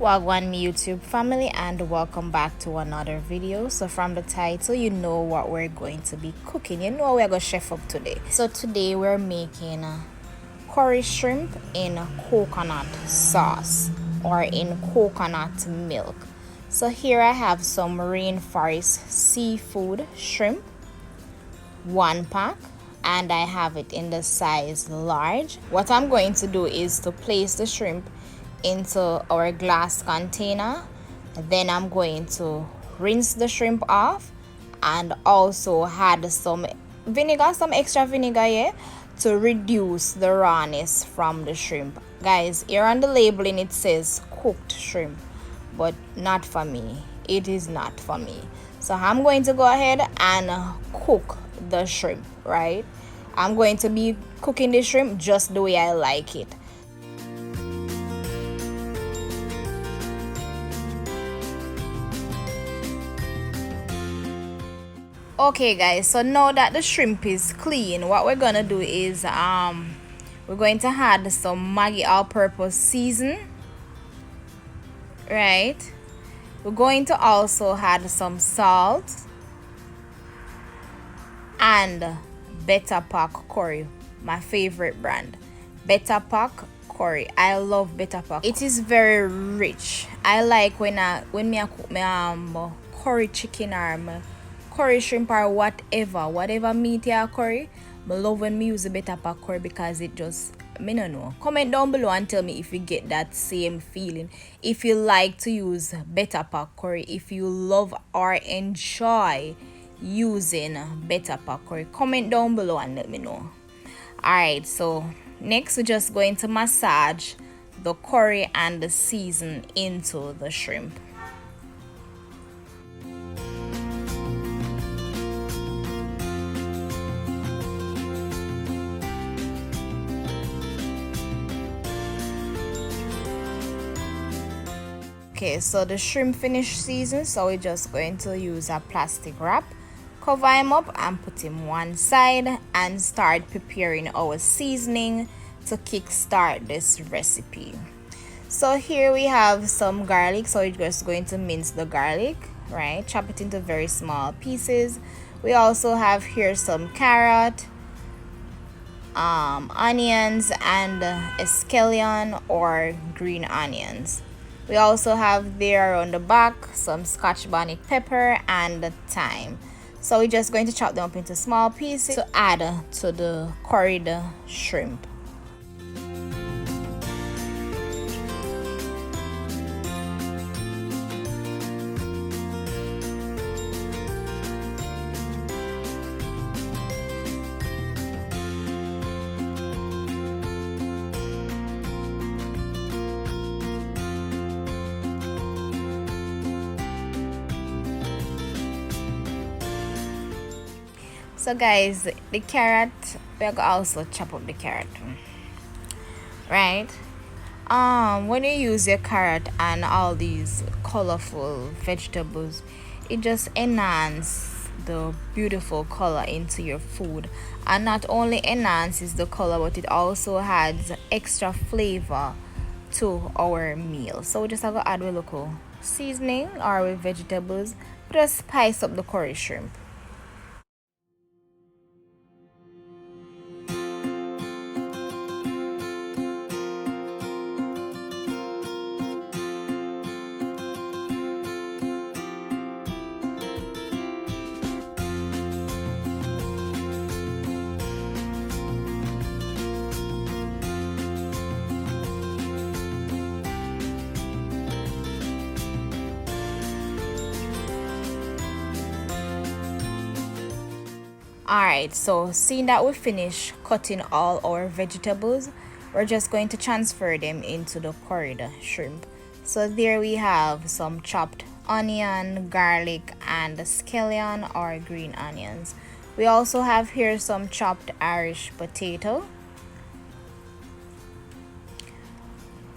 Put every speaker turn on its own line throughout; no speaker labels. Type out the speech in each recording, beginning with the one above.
Wagwan me YouTube family, and welcome back to another video. So from the title, you know what we're going to be cooking. You know we're gonna chef up today. So today we're making curry shrimp in coconut sauce or in coconut milk. So here I have some rainforest seafood shrimp, 1 pack, and I have it in the size large. What I'm going to do is to place the shrimp into our glass container. Then I'm going to rinse the shrimp off and also add some vinegar, some extra vinegar here to reduce the rawness from the shrimp. Guys, here on the labeling it says cooked shrimp, but not for me. It is not for me. So I'm going to go ahead and cook the shrimp, right? I'm going to be cooking the shrimp just the way I like it. Okay guys, so now that the shrimp is clean, what we're gonna do is we're going to add some Maggi all-purpose season, right? We're going to also add some salt and Better Pack curry, my favorite brand. Better Pack curry, I love Better Pack. It is very rich. I like when I cook my curry chicken or my curry shrimp or whatever meat you curry. I love when me use the Better Pack curry because it just, me no know. Comment down below and tell me if you get that same feeling. If you like to use Better Pack curry, if you love or enjoy using Better Pack curry, comment down below and let me know. Alright, so next we're just going to massage the curry and the season into the shrimp. Okay, so the shrimp finished season, so we're just going to use a plastic wrap, cover him up and put him one side and start preparing our seasoning to kickstart this recipe. So here we have some garlic, so we're just going to mince the garlic, right? Chop it into very small pieces. We also have here some carrot, onions, and scallion or green onions. We also have there on the back some Scotch bonnet pepper and thyme. So we're just going to chop them up into small pieces to add to the curried shrimp. So guys, the carrot, we're gonna also chop up the carrot, right? When you use your carrot and all these colorful vegetables, it just enhances the beautiful color into your food, and not only enhances the color, but it also adds extra flavor to our meal. So we just have to add a little seasoning or with vegetables, just spice up the curry shrimp. Alright, so seeing that we finished cutting all our vegetables, we're just going to transfer them into the curried shrimp. So there we have some chopped onion, garlic, and scallion or green onions. We also have here some chopped Irish potato,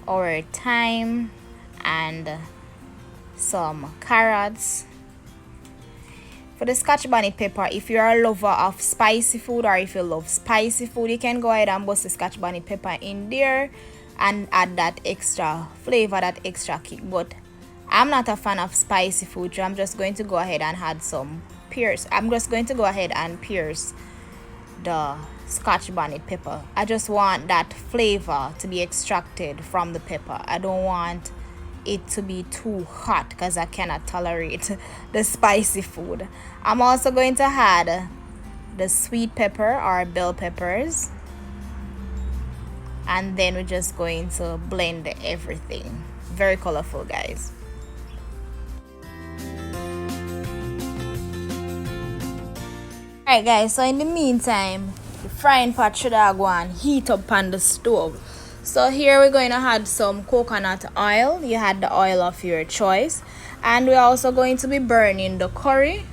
our thyme, and some carrots. For the Scotch bonnet pepper, if you're a lover of spicy food or if you love spicy food, you can go ahead and bust the Scotch bonnet pepper in there. and add that extra flavor, that extra kick. But I'm not a fan of spicy food, so I'm just going to go ahead and add some pierce. I'm just going to go ahead and pierce the Scotch bonnet pepper. I just want that flavor to be extracted from the pepper. I don't want it to be too hot because I cannot tolerate the spicy food. I'm also going to add the sweet pepper or bell peppers, and then we're just going to blend everything. Very colorful, guys. Alright guys, so in the meantime, the frying pot should have go and heat up on the stove. So here we're going to add some coconut oil. You add the oil of your choice. And we're also going to be burning the curry.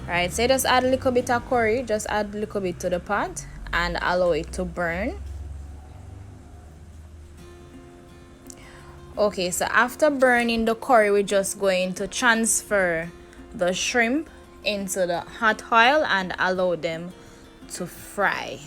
Right, so just add a little bit of curry, just add a little bit to the pot and allow it to burn. Okay, so after burning the curry, we're just going to transfer the shrimp into the hot oil and allow them to fry.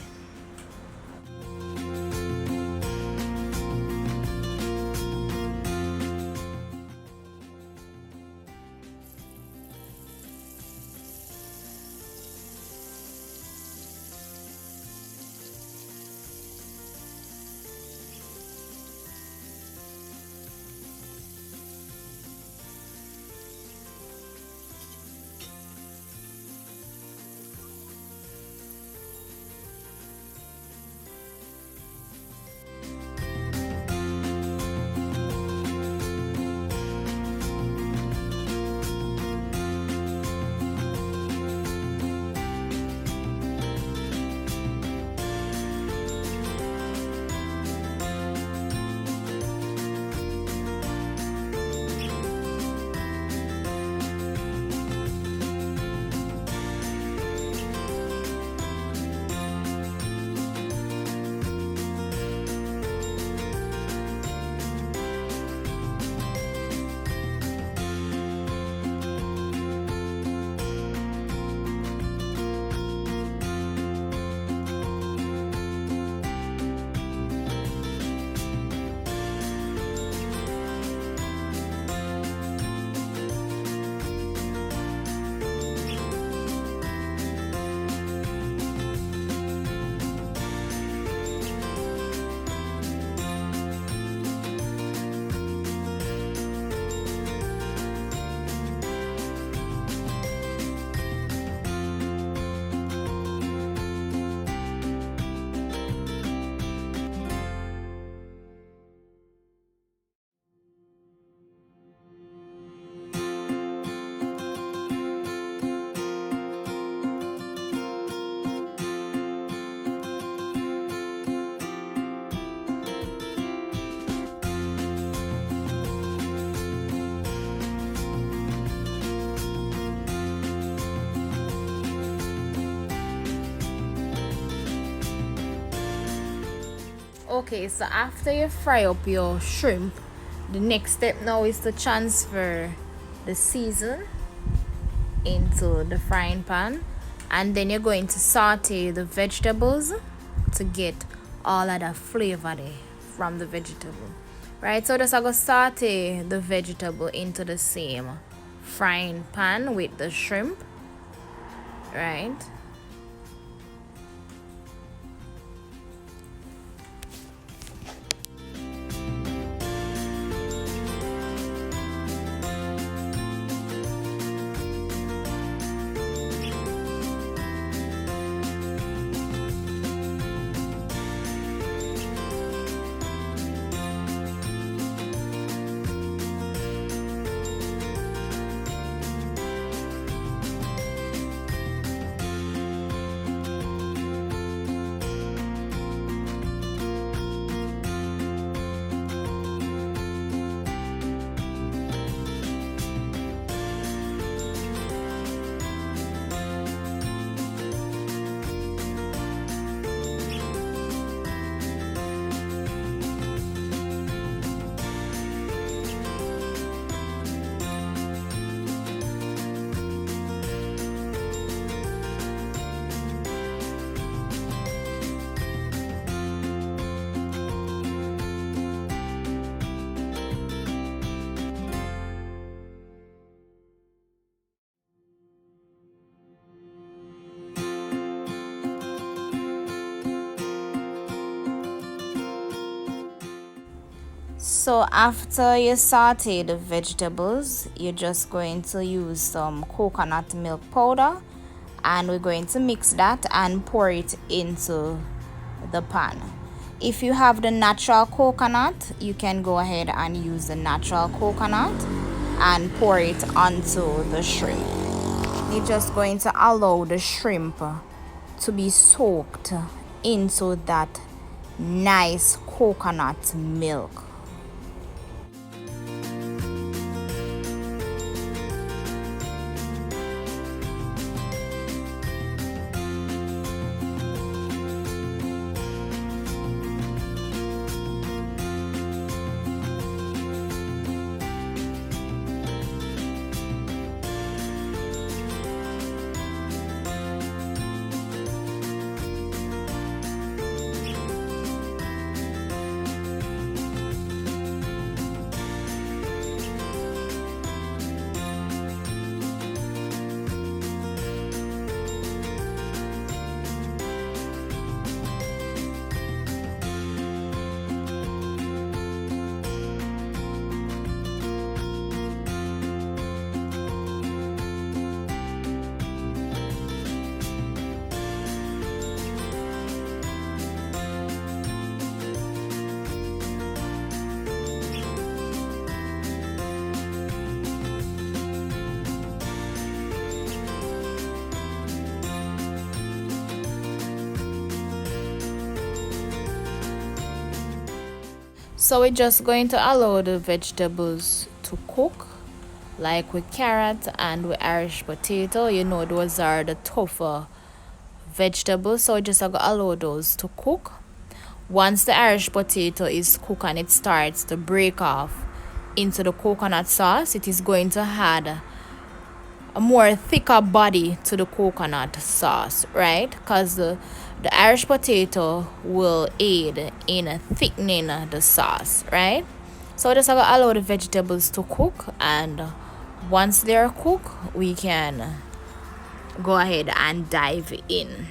Okay, so after you fry up your shrimp, the next step now is to transfer the season into the frying pan, and then you're going to saute the vegetables to get all of the flavor there from the vegetable. Right, so just I go saute the vegetable into the same frying pan with the shrimp. Right. So after you saute the vegetables, you're just going to use some coconut milk powder, and we're going to mix that and pour it into the pan. If you have the natural coconut, you can go ahead and use the natural coconut and pour it onto the shrimp. You're just going to allow the shrimp to be soaked into that nice coconut milk. So we're just going to allow the vegetables to cook, like with carrot and with Irish potato. You know, those are the tougher vegetables, so we just going to allow those to cook. Once the Irish potato is cooked and it starts to break off into the coconut sauce, it is going to add a more thicker body to the coconut sauce, right? Because the Irish potato will aid in thickening the sauce, right? So just gonna allow the vegetables to cook, and once they're cooked, we can go ahead and dive in.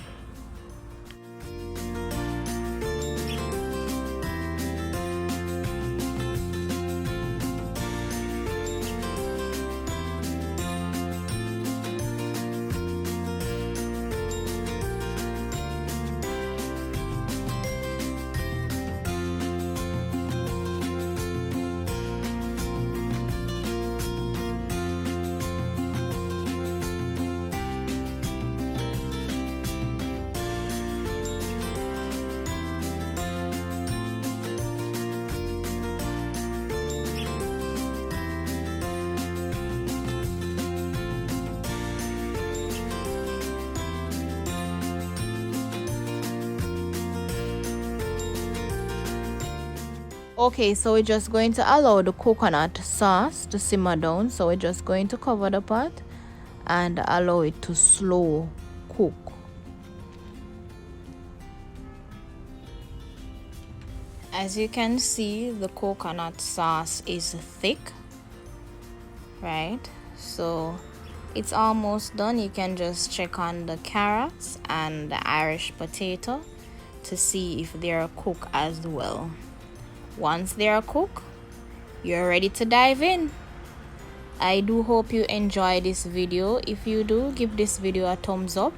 Okay, so we're just going to allow the coconut sauce to simmer down. So we're just going to cover the pot and allow it to slow cook. As you can see, the coconut sauce is thick, right? So it's almost done. You can just check on the carrots and the Irish potato to see if they're cooked as well. Once they are cooked, you're ready to dive in. I do hope you enjoy this video. If you do, give this video a thumbs up,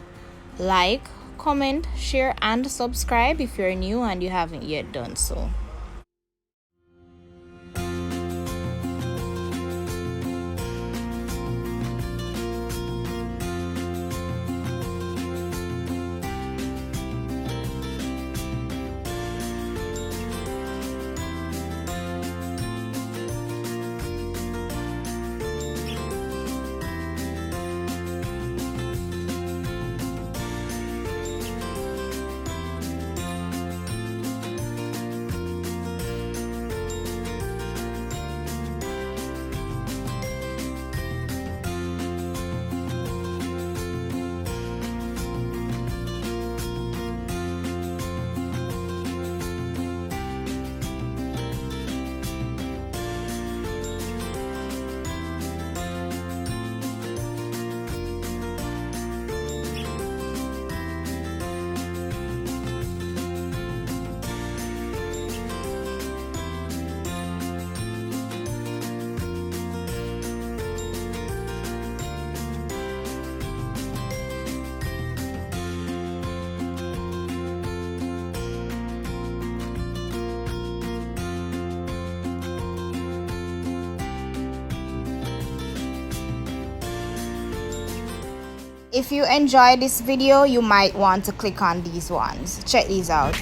like, comment, share, and subscribe if you're new and you haven't yet done so. If you enjoyed this video, you might want to click on these ones. Check these out.